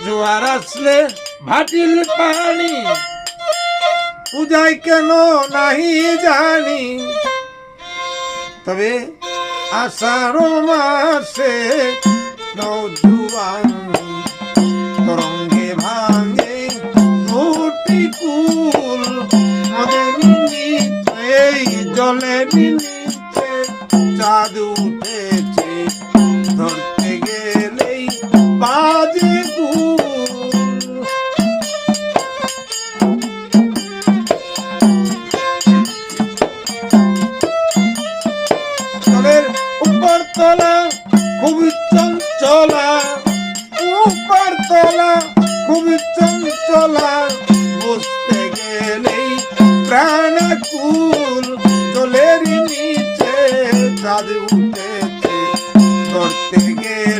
জোয়ার আসলে ভাটিল পানি পূজায় কেন নাহি জানি, তবে আষাঢ় মাসে নৌজুয়ান তরঙ্গে ভাঙে দুটি কুল, মদের নিচে এই জলের নিচে চাঁদ উঠেছে, ধরতে গেলেই বাজে কুল। উপরতলা খুবই চঞ্চলা, উপরতলা খুবই চঞ্চলা, বুঝতে গেলেই প্রাণাকুল, জলের নিচে চাঁদ উঠেছে, ধরতে গেলে